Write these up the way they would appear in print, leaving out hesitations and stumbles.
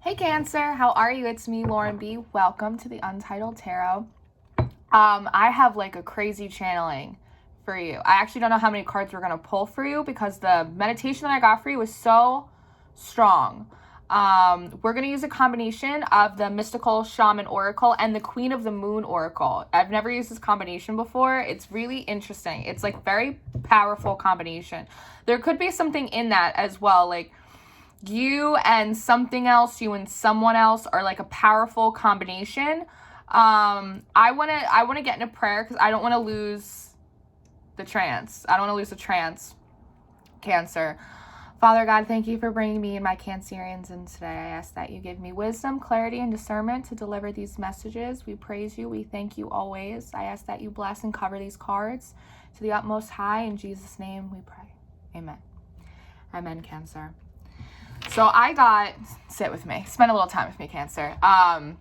Hey Cancer, how are you? It's me, Lauren B. Welcome to the Untitled Tarot. I have like a crazy channeling for you. I actually don't know how many cards we're going to pull for you because the meditation that I got for you was so strong. We're going to use a combination of the Mystical Shaman Oracle and the Queen of the Moon Oracle. I've never used this combination before. It's really interesting. It's like very powerful combination. There could be something in that as well, like you and something else, you and someone else are like a powerful combination. I want to get into prayer because I don't want to lose the trance. I don't want to lose the trance, Cancer. Father God, thank you for bringing me and my Cancerians in today. I ask that you give me wisdom, clarity, and discernment to deliver these messages. We praise you. We thank you always. I ask that you bless and cover these cards to the utmost high. In Jesus' name we pray. Amen. Amen, Cancer. So sit with me, spend a little time with me, Cancer. I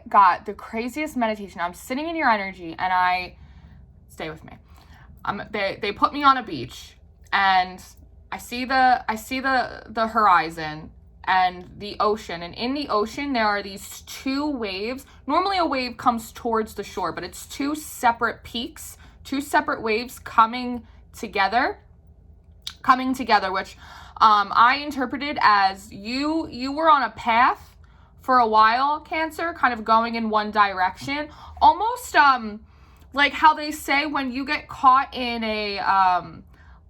got the craziest meditation. I'm sitting in your energy and stay with me. They put me on a beach and I see the horizon and the ocean, and in the ocean there are these two waves. Normally a wave comes towards the shore, but it's two separate peaks, two separate waves coming together, which I interpreted as you were on a path for a while, Cancer, kind of going in one direction, almost like how they say when you get caught in a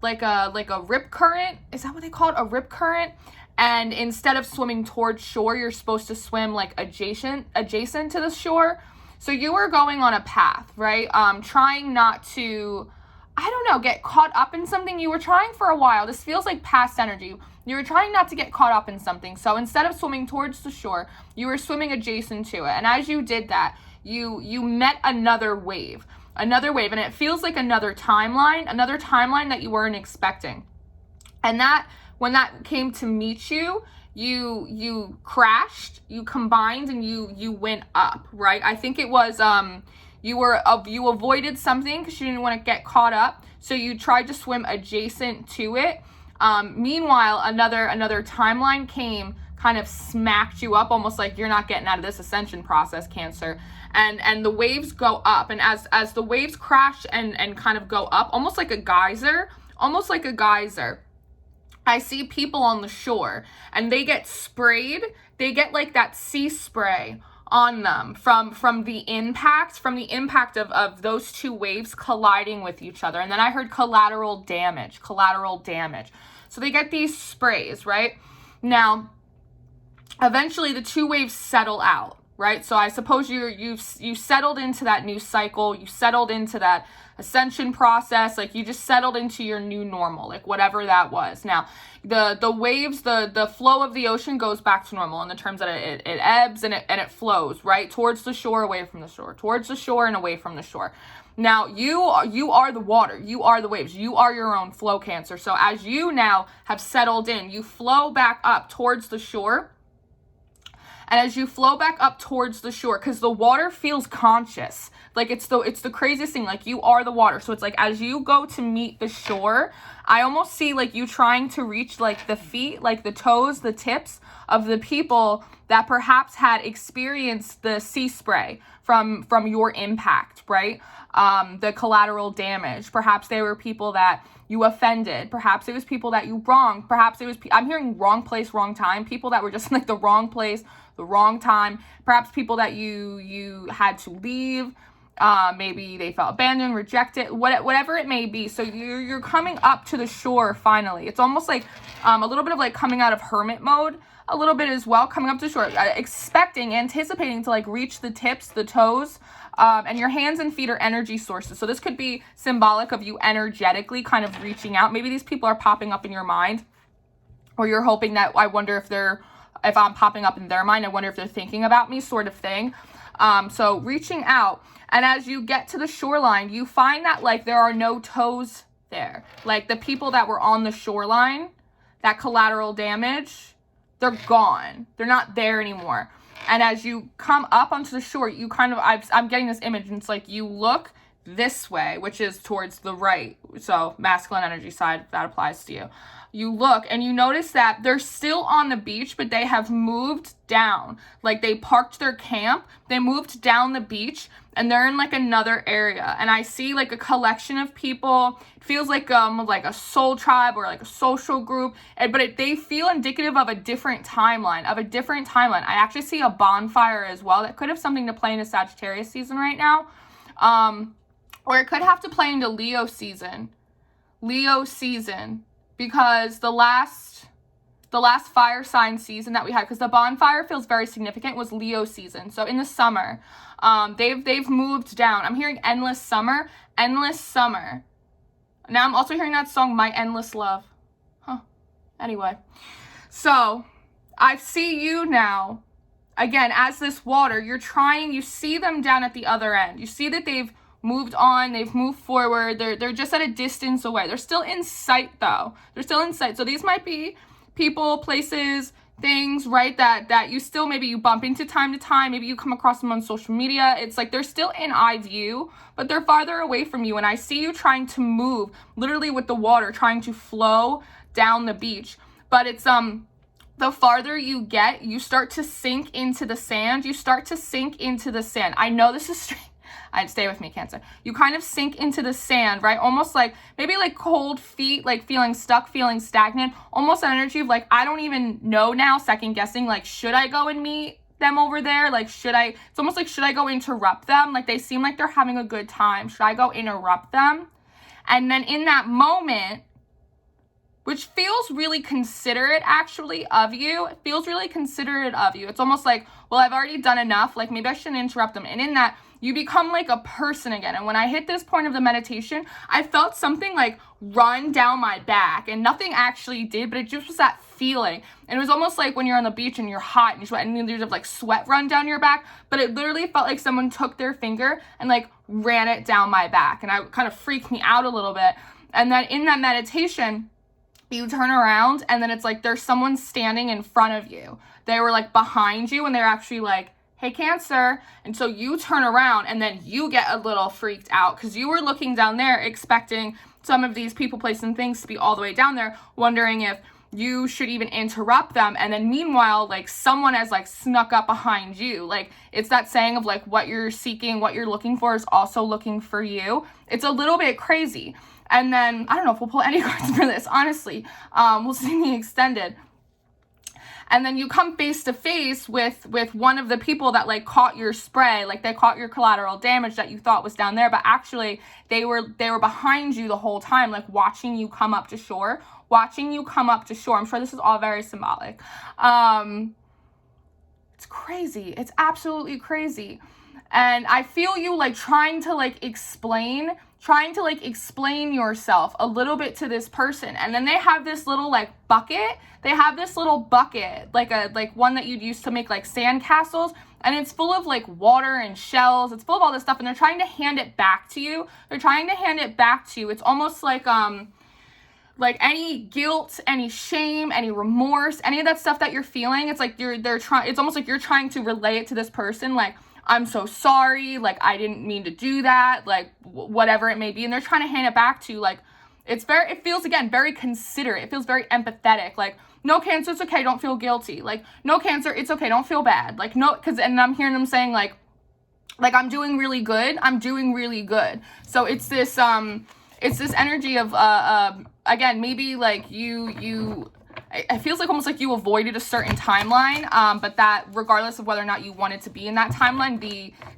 like a rip current. Is that what they call it? A rip current? And instead of swimming towards shore, you're supposed to swim like adjacent to the shore. So you were going on a path, right? Trying not to, I don't know, get caught up in something. You were trying for a while. This feels like past energy. You were trying not to get caught up in something. So instead of swimming towards the shore, you were swimming adjacent to it. And as you did that, you met another wave, and it feels like another timeline that you weren't expecting. And that when that came to meet you, you crashed, you combined, and you went up, right? I think it was you avoided something because you didn't want to get caught up, so you tried to swim adjacent to it. Meanwhile, another timeline came, kind of smacked you up, almost like you're not getting out of this ascension process, Cancer. And the waves go up, and as the waves crash and kind of go up, almost like a geyser, I see people on the shore, and they get sprayed. They get like that sea spray on them from the impact of those two waves colliding with each other. And then I heard collateral damage. So they get these sprays, right? Now, eventually the two waves settle out, right? So I suppose you settled into that new cycle. You settled into that ascension process. Like you just settled into your new normal, like whatever that was. Now, the waves, the flow of the ocean goes back to normal in the terms that it ebbs and it flows, right? Towards the shore, away from the shore, towards the shore and away from the shore. Now, you are the water, you are the waves, you are your own flow, Cancer. So as you now have settled in, you flow back up towards the shore. And as you flow back up towards the shore, because the water feels conscious, like it's the craziest thing, like you are the water. So it's like as you go to meet the shore, I almost see like you trying to reach like the feet, like the toes, the tips of the people that perhaps had experienced the sea spray from your impact, right? The collateral damage. Perhaps they were people that you offended. Perhaps it was people that you wronged. Perhaps it was, I'm hearing wrong place, wrong time. People that were just in like the wrong place, the wrong time. Perhaps people that you had to leave. Maybe they felt abandoned, rejected, whatever it may be. So you're coming up to the shore finally. It's almost like a little bit of like coming out of hermit mode, a little bit as well, coming up to the shore, anticipating to like reach the tips, the toes, and your hands and feet are energy sources. So this could be symbolic of you energetically kind of reaching out. Maybe these people are popping up in your mind, or you're hoping that, I wonder if I'm popping up in their mind, I wonder if they're thinking about me, sort of thing. So reaching out, and as you get to the shoreline, you find that like there are no toes there. Like the people that were on the shoreline, that collateral damage, they're gone. They're not there anymore. And as you come up onto the shore, you kind of, I'm getting this image, and it's like you look this way, which is towards the right. So masculine energy side, that applies to you. You look and you notice that they're still on the beach, but they have moved down. Like they parked their camp, they moved down the beach, and they're in like another area. And I see like a collection of people. It feels like a soul tribe or like a social group, but they feel indicative of a different timeline, I actually see a bonfire as well. That could have something to play into Sagittarius season right now. Or it could have to play into Leo season, because the last fire sign season that we had, because the bonfire feels very significant, was Leo season. So in the summer, they've moved down. I'm hearing endless summer. Now I'm also hearing that song, My Endless Love. Anyway, so I see you now, again, as this water. You see them down at the other end. You see that they've moved on, they've moved forward, they're just at a distance away. They're still in sight though. So these might be people, places, things, right, that you still, maybe you bump into time to time, maybe you come across them on social media. It's like they're still in eye view, but they're farther away from you. And I see you trying to move, literally with the water, trying to flow down the beach. But it's the farther you get, you start to sink into the sand. I know this is strange. Stay with me, Cancer. You kind of sink into the sand, right? Almost like, maybe like cold feet, like feeling stuck, feeling stagnant. Almost an energy of like, I don't even know now, second guessing, like, should I go and meet them over there? Like, it's almost like, should I go interrupt them? Like, they seem like they're having a good time. Should I go interrupt them? And then in that moment, which feels really considerate actually of you. It's almost like, well, I've already done enough. Like, maybe I shouldn't interrupt them. And in that, you become like a person again. And when I hit this point of the meditation, I felt something like run down my back, and nothing actually did, but it just was that feeling. And it was almost like when you're on the beach and you're hot and you sweat and there's like sweat run down your back, but it literally felt like someone took their finger and like ran it down my back. And I kind of freaked me out a little bit. And then in that meditation, you turn around and then it's like there's someone standing in front of you. They were like behind you and they're actually like, hey, Cancer. And so you turn around and then you get a little freaked out because you were looking down there expecting some of these people, places, and things to be all the way down there, wondering if you should even interrupt them. And then meanwhile, like, someone has like snuck up behind you. Like, it's that saying of like, what you're seeking, what you're looking for is also looking for you. It's a little bit crazy. And then I don't know if we'll pull any cards for this, honestly. We'll see the extended. And then you come face to face with one of the people that like caught your spray, like they caught your collateral damage that you thought was down there, but actually they were behind you the whole time, like watching you come up to shore. I'm sure this is all very symbolic. It's crazy. It's absolutely crazy. And I feel you like trying to explain yourself a little bit to this person. And then they have this little bucket. Like one that you'd use to make like sand castles. And it's full of like water and shells. It's full of all this stuff. And they're trying to hand it back to you. It's almost like any guilt, any shame, any remorse, any of that stuff that you're feeling. It's like it's almost like you're trying to relay it to this person. Like, I'm so sorry, like, I didn't mean to do that, like, whatever it may be. And they're trying to hand it back to you. Like, it feels, again, very considerate. It feels very empathetic. Like, no, Cancer, it's okay, don't feel guilty. Like, no, Cancer, it's okay, don't feel bad. Like, no, and I'm hearing them saying, like, I'm doing really good. So it's this energy of, again, maybe, like, it feels like almost like you avoided a certain timeline, but that regardless of whether or not you wanted to be in that timeline,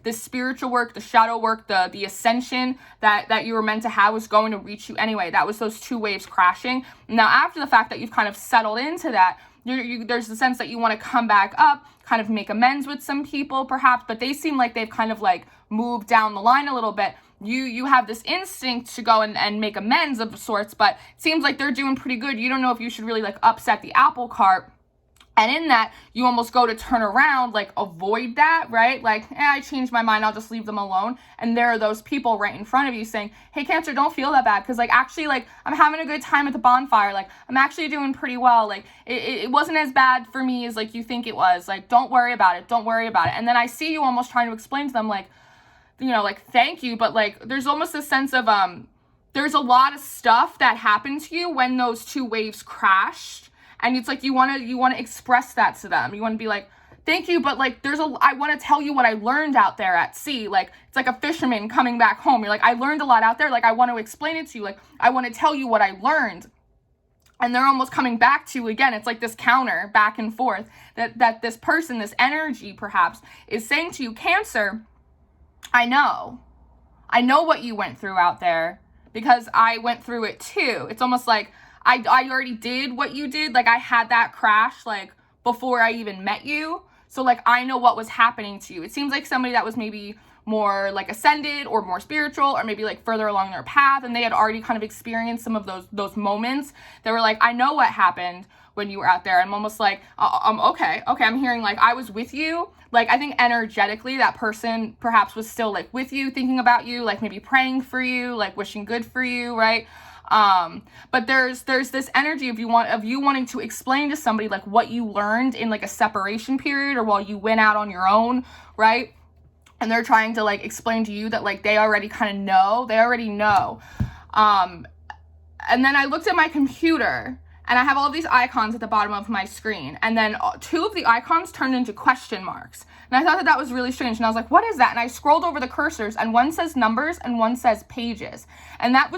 the spiritual work, the shadow work, the ascension that you were meant to have was going to reach you anyway. That was those two waves crashing. Now, after the fact that you've kind of settled into that, there's the sense that you want to come back up, kind of make amends with some people perhaps, but they seem like they've kind of like moved down the line a little bit. You have this instinct to go and make amends of sorts, but it seems like they're doing pretty good. You don't know if you should really like upset the apple cart. And in that, you almost go to turn around, like avoid that, right? Like, I changed my mind, I'll just leave them alone. And there are those people right in front of you saying, hey, Cancer, don't feel that bad. Because like, actually, like, I'm having a good time at the bonfire. Like, I'm actually doing pretty well. Like, it wasn't as bad for me as like you think it was. Like, don't worry about it. And then I see you almost trying to explain to them, like, you know, like, thank you, but like, there's almost a sense of, there's a lot of stuff that happened to you when those two waves crashed. And it's like, you want to express that to them. You want to be like, thank you, but like, I want to tell you what I learned out there at sea. Like, it's like a fisherman coming back home. You're like, I learned a lot out there. Like, I want to explain it to you. Like, I want to tell you what I learned. And they're almost coming back to you again. It's like this counter back and forth that this person, this energy perhaps, is saying to you, Cancer, I know what you went through out there because I went through it too. It's almost like I already did what you did. Like, I had that crash like before I even met you. So like, I know what was happening to you. It seems like somebody that was maybe more like ascended or more spiritual or maybe like further along their path, and they had already kind of experienced some of those moments. They were like, I know what happened when you were out there. I'm almost like, okay, I'm hearing like I was with you. Like, I think energetically that person perhaps was still like with you, thinking about you, like maybe praying for you, like wishing good for you, right? But there's this energy of you wanting to explain to somebody like what you learned in like a separation period or while you went out on your own, right? And they're trying to like explain to you that like they already know. And then I looked at my computer and I have all these icons at the bottom of my screen. And then two of the icons turned into question marks. And I thought that was really strange. And I was like, what is that? And I scrolled over the cursors and one says numbers and one says pages. And that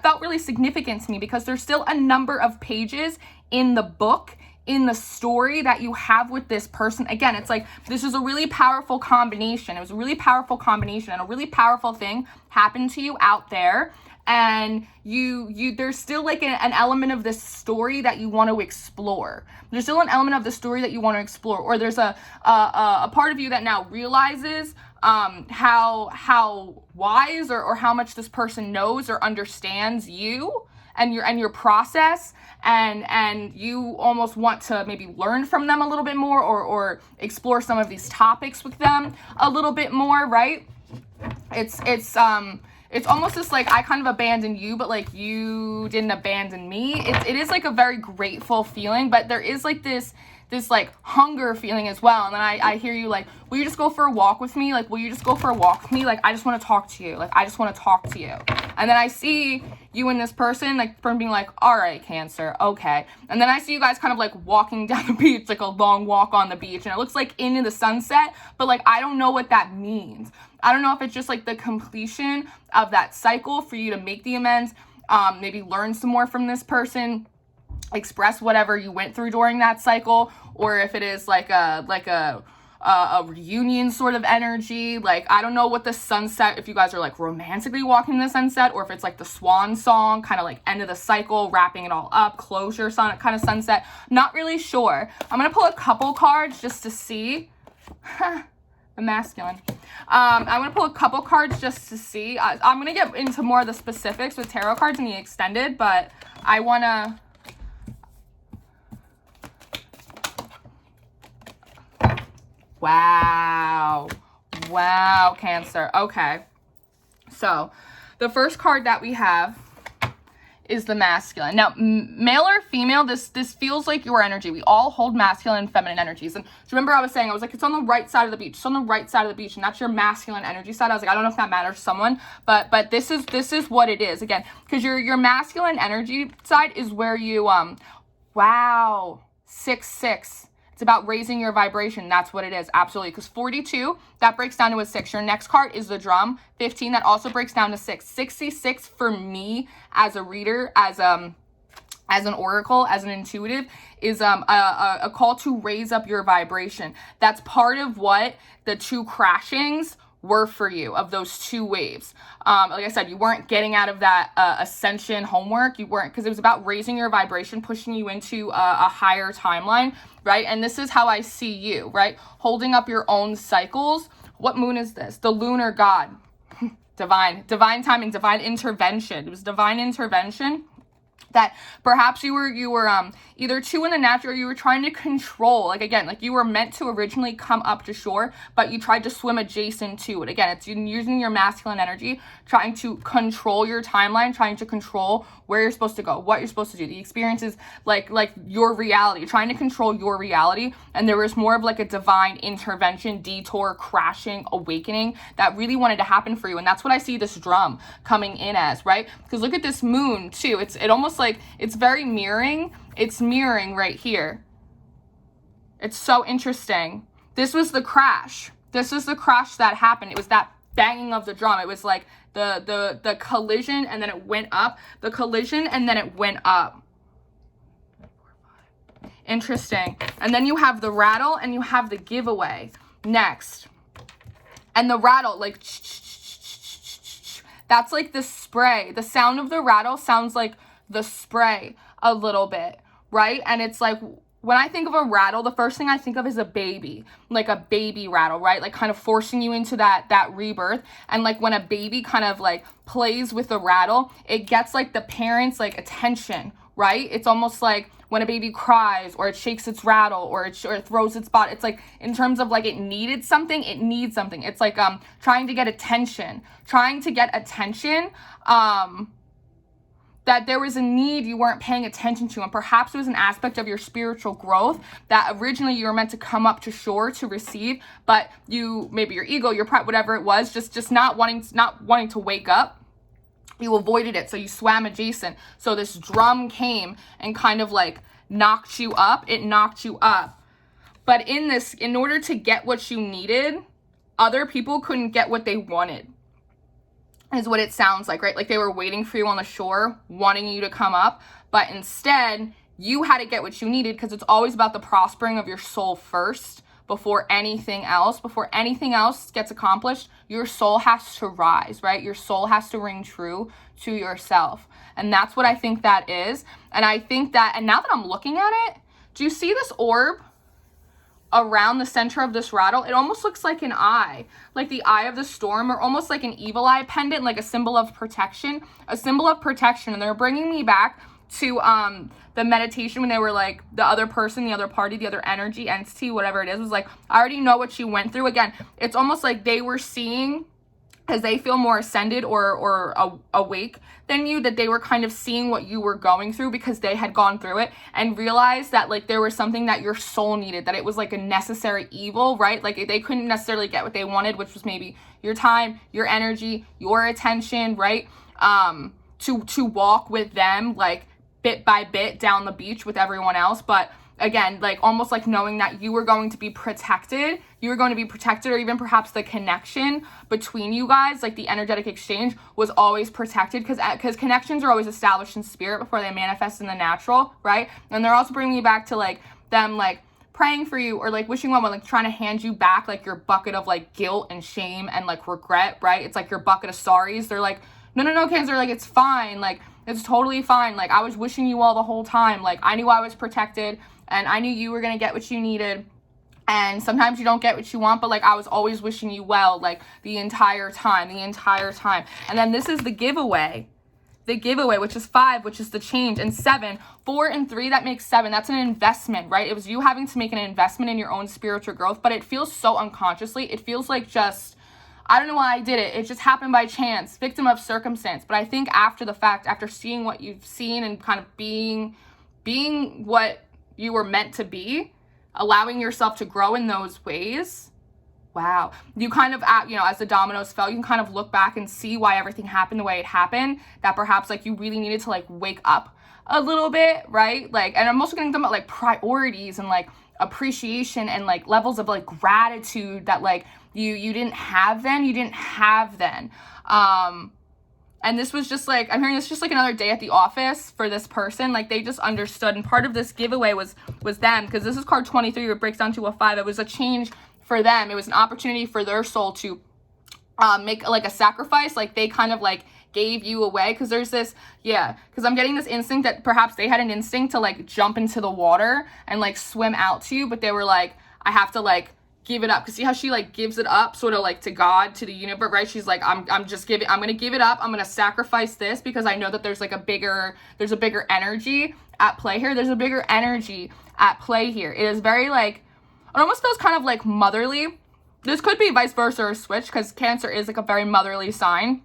felt really significant to me because there's still a number of pages in the book, in the story that you have with this person. Again, it's like, this is a really powerful combination. It was a really powerful combination and a really powerful thing happened to you out there. And there's still like an element of this story that you want to explore. There's still an element of the story that you want to explore, or there's a part of you that now realizes how wise or how much this person knows or understands you and your process, and you almost want to maybe learn from them a little bit more, or explore some of these topics with them a little bit more, right? It's almost just like I kind of abandoned you, but like you didn't abandon me. It is like a very grateful feeling, but there is like this like hunger feeling as well. And then I hear you like, will you just go for a walk with me? Like, will you just go for a walk with me? Like, I just want to talk to you. Like, I just want to talk to you. And then I see you and this person, like, from being like, all right, Cancer, okay. And then I see you guys kind of like walking down the beach, like a long walk on the beach. And it looks like into the sunset, but like, I don't know what that means. I don't know if it's just like the completion of that cycle for you to make the amends, maybe learn some more from this person, express whatever you went through during that cycle, or if it is like a reunion sort of energy. Like, I don't know what the sunset, if you guys are like romantically walking the sunset, or if it's like the swan song, kind of like end of the cycle, wrapping it all up, closure kind of sunset. Not really sure. I'm gonna pull a couple cards just to see. The masculine. I'm going to pull a couple cards just to see. I'm going to get into more of the specifics with tarot cards in the extended, but I want to... Wow, Cancer. Okay. So, the first card that we have is the masculine. Now, male or female, this feels like your energy. We all hold masculine and feminine energies. And remember I was saying, I was like, it's on the right side of the beach. It's on the right side of the beach, and that's your masculine energy side. I was like, I don't know if that matters to someone, but this is what it is. Again, because your masculine energy side is where you, wow, 6-6. It's about raising your vibration. That's what it is. Absolutely. Because 42, that breaks down to a 6. Your next card is the drum. 15, that also breaks down to 6. 66 for me as a reader, as an oracle, as an intuitive, is a call to raise up your vibration. That's part of what the two crashings were for you, of those two waves. Like I said, you weren't getting out of that ascension homework. You weren't, because it was about raising your vibration, pushing you into a higher timeline, right? And this is how I see you, right? Holding up your own cycles. What moon is this? The lunar god. Divine timing, divine intervention. It was divine intervention that perhaps you were either too in the natural, or you were trying to control, like, again, like you were meant to originally come up to shore, but you tried to swim adjacent to it. Again, it's using your masculine energy, trying to control your timeline, trying to control where you're supposed to go, what you're supposed to do, the experiences, like your reality, trying to control your reality. And there was more of like a divine intervention, detour, crashing, awakening that really wanted to happen for you. And that's what I see this drum coming in as, right? Because look at this moon too. It almost like, it's very mirroring. It's mirroring right here. It's so interesting. This was the crash. This is the crash that happened. It was that banging of the drum. It was like the collision, and then it went up. The collision, and then it went up. Interesting. And then you have the rattle, and you have the giveaway next. And the rattle, like, that's like the spray. The sound of the rattle sounds like the spray a little bit, right? And it's like, when I think of a rattle, the first thing I think of is a baby, like a baby rattle, right? Like kind of forcing you into that rebirth. And like when a baby kind of like plays with the rattle, it gets like the parents' like attention, right? It's almost like when a baby cries, or it shakes its rattle, or it throws its body. It's like, in terms of like it needed something, it needs something. It's like trying to get attention, that there was a need you weren't paying attention to, and perhaps it was an aspect of your spiritual growth that originally you were meant to come up to shore to receive, but you, maybe your ego, your pride, whatever it was, just not wanting to wake up. You avoided it, so you swam adjacent. So this drum came and kind of like knocked you up. It knocked you up. But in order to get what you needed, other people couldn't get what they wanted, is what it sounds like, right? Like they were waiting for you on the shore, wanting you to come up, but instead you had to get what you needed, because it's always about the prospering of your soul first before anything else. Before anything else gets accomplished, your soul has to rise, right? Your soul has to ring true to yourself. And that's what I think that is. And I think that, and now that I'm looking at it, do you see this orb around the center of this rattle? It almost looks like an eye, like the eye of the storm, or almost like an evil eye pendant, like a symbol of protection, And they're bringing me back to the meditation when they were like, the other person, the other party, the other energy, entity, whatever it is, was like, I already know what you went through. Again, it's almost like they were seeing, as they feel more ascended or awake than you, that they were kind of seeing what you were going through because they had gone through it, and realized that like there was something that your soul needed, that it was like a necessary evil, right? Like they couldn't necessarily get what they wanted, which was maybe your time, your energy, your attention, right? To walk with them like bit by bit down the beach with everyone else. But again, like almost like knowing that you were going to be protected, or even perhaps the connection between you guys, like the energetic exchange, was always protected, because connections are always established in spirit before they manifest in the natural, right? And they're also bringing me back to like them like praying for you, or like wishing well, like trying to hand you back like your bucket of like guilt and shame and like regret, right? It's like your bucket of sorries. They're like, no, Cancer, like it's fine, like it's totally fine, like I was wishing you well the whole time, like I knew I was protected, and I knew you were going to get what you needed. And sometimes you don't get what you want, but like I was always wishing you well, like the entire time. And then this is the giveaway, which is 5, which is the change, and 7, 4 and 3, that makes 7. That's an investment, right? It was you having to make an investment in your own spiritual growth, but it feels so unconsciously. It feels like just, I don't know why I did it. It just happened by chance, victim of circumstance. But I think after the fact, after seeing what you've seen and kind of being what you were meant to be, allowing yourself to grow in those ways, wow. You kind of, as the dominoes fell, you can kind of look back and see why everything happened the way it happened, that perhaps like you really needed to like wake up a little bit, right? Like, and I'm also going to talk about like priorities and like appreciation and like levels of like gratitude that like you didn't have then. And this was just like, I'm hearing this just like another day at the office for this person. Like they just understood. And part of this giveaway was them, because this is card 23, it breaks down to a 5. It was a change for them. It was an opportunity for their soul to make like a sacrifice. Like they kind of like gave you away, because there's this, because I'm getting this instinct that perhaps they had an instinct to like jump into the water and like swim out to you, but they were like, I have to like give it up. Because see how she like gives it up sort of like to God, to the universe, right? She's like, I'm going to give it up. I'm going to sacrifice this because I know that there's like a bigger energy at play here. There's a bigger energy at play here. It is very like, it almost feels kind of like motherly. This could be vice versa or switch, because Cancer is like a very motherly sign.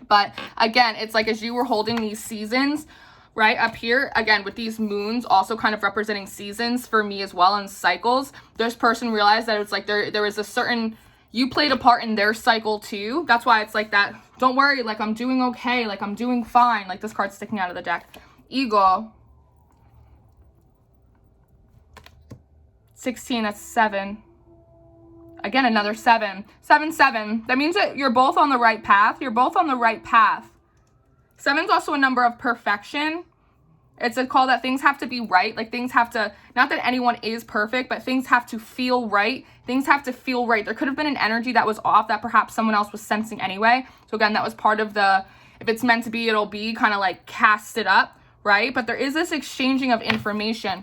But again, it's like as you were holding these seasons, right, up here, again, with these moons also kind of representing seasons for me as well, and cycles, this person realized that it's like there was a certain, you played a part in their cycle too. That's why it's like that, don't worry, like I'm doing okay, like I'm doing fine. Like this card's sticking out of the deck. Eagle. 16, that's 7. Again, another 7. 7, 7. That means that you're both on the right path. You're both on the right path. 7's also a number of perfection. It's a call that things have to be right. Like things have to, not that anyone is perfect, but things have to feel right. Things have to feel right. There could have been an energy that was off that perhaps someone else was sensing anyway. So again, that was part of the, if it's meant to be, it'll be, kind of like cast it up, right? But there is this exchanging of information.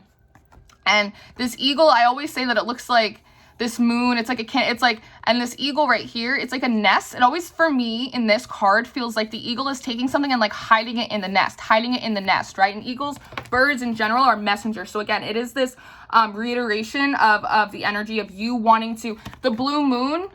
And this eagle, I always say that it looks like this moon, it's like, and this eagle right here, it's like a nest. It always, for me, in this card, feels like the eagle is taking something and like hiding it in the nest, right? And eagles, birds in general, are messengers. So again, it is this reiteration of the energy of you wanting to, the blue moon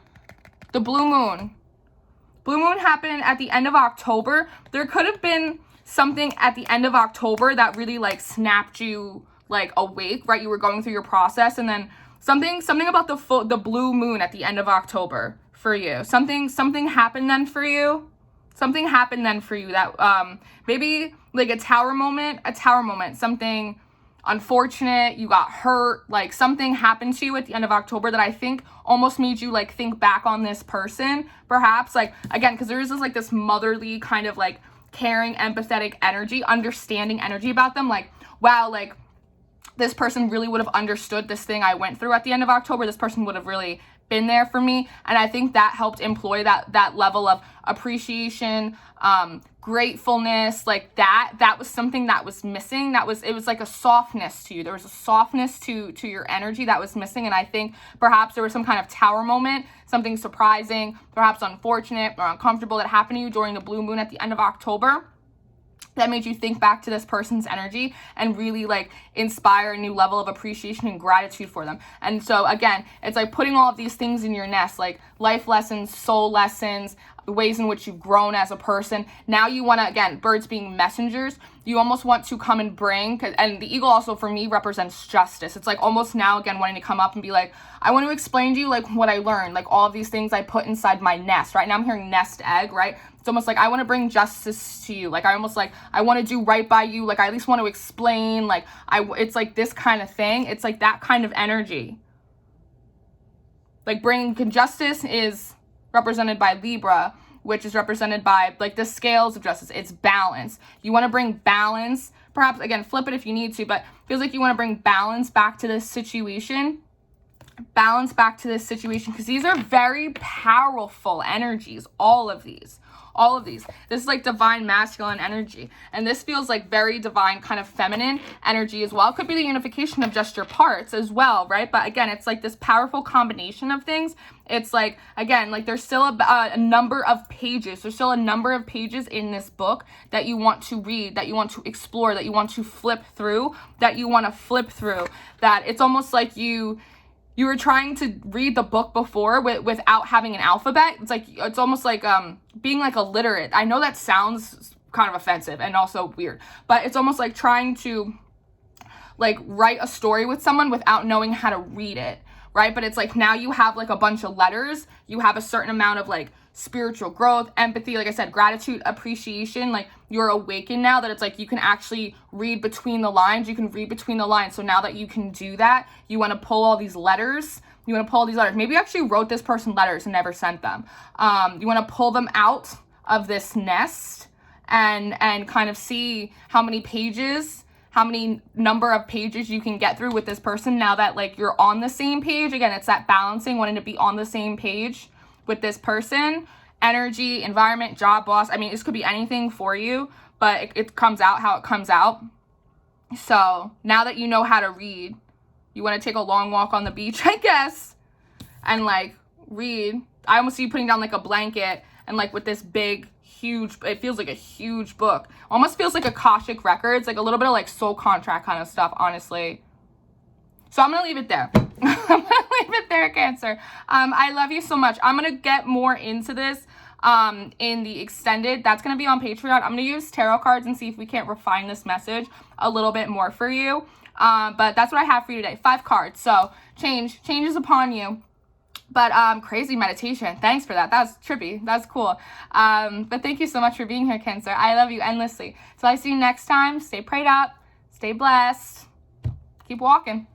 happened at the end of October. There could have been something at the end of October that really like snapped you like awake, right? You were going through your process, and then something about the blue moon at the end of October for you. Something happened then for you. Something happened then for you that maybe like a tower moment, something unfortunate, you got hurt, like something happened to you at the end of October that I think almost made you like think back on this person, perhaps, like again, because there is this like this motherly kind of like caring, empathetic energy, understanding energy about them, like wow, like this person really would have understood this thing I went through at the end of October. This person would have really been there for me. And I think that helped employ that level of appreciation, gratefulness, like that was something that was missing. It was like a softness to you. There was a softness to your energy that was missing. And I think perhaps there was some kind of tower moment, something surprising, perhaps unfortunate or uncomfortable that happened to you during the blue moon at the end of October, that made you think back to this person's energy and really like inspire a new level of appreciation and gratitude for them. And so again, it's like putting all of these things in your nest, like life lessons, soul lessons, the ways in which you've grown as a person. Now you want to, again, birds being messengers, you almost want to come and bring, and the eagle also for me represents justice. It's like almost now again wanting to come up and be like, I want to explain to you like what I learned, like all of these things I put inside my nest. Right now I'm hearing nest egg, right? It's almost like I want to bring justice to you. Like I want to do right by you. Like I at least want to explain, like it's like this kind of thing. It's like that kind of energy. Like bringing justice is represented by Libra, which is represented by like the scales of justice. It's balance. You want to bring balance, perhaps again, flip it if you need to, but feels like you want to bring balance back to this situation. Because these are very powerful energies, all of these. This is like divine masculine energy, and this feels like very divine kind of feminine energy as well. It could be the unification of just your parts as well, right? But again, it's like this powerful combination of things. It's like, again, like there's still a number of pages. There's still a number of pages in this book that you want to read, that you want to explore, that you want to flip through, that it's almost like you were trying to read the book before without having an alphabet. It's almost like being like illiterate. I know that sounds kind of offensive and also weird, but it's almost like trying to like write a story with someone without knowing how to read it, right? But it's like now you have like a bunch of letters, you have a certain amount of like spiritual growth, empathy, like I said, gratitude, appreciation, like you're awakened now that it's like you can actually read between the lines. So now that you can do that, you want to pull all these letters. Maybe you actually wrote this person letters and never sent them. You want to pull them out of this nest and kind of see how many number of pages you can get through with this person now that like you're on the same page. Again, it's that balancing, wanting to be on the same page with this person. Energy, environment, job, boss. I mean, this could be anything for you, but it comes out how it comes out. So now that you know how to read, you want to take a long walk on the beach, I guess. and like read. I almost see you putting down like a blanket and like with this big, huge, it feels like a huge book. Almost feels like Akashic Records, like a little bit of like soul contract kind of stuff, honestly. So I'm going to leave it there. I'm going to leave it there, Cancer. I love you so much. I'm going to get more into this in the extended. That's going to be on Patreon. I'm going to use tarot cards and see if we can't refine this message a little bit more for you. But that's what I have for you today. 5 cards. So change is upon you. But crazy meditation. Thanks for that. That was trippy. That's cool. But thank you so much for being here, Cancer. I love you endlessly. So I see you next time. Stay prayed up. Stay blessed. Keep walking.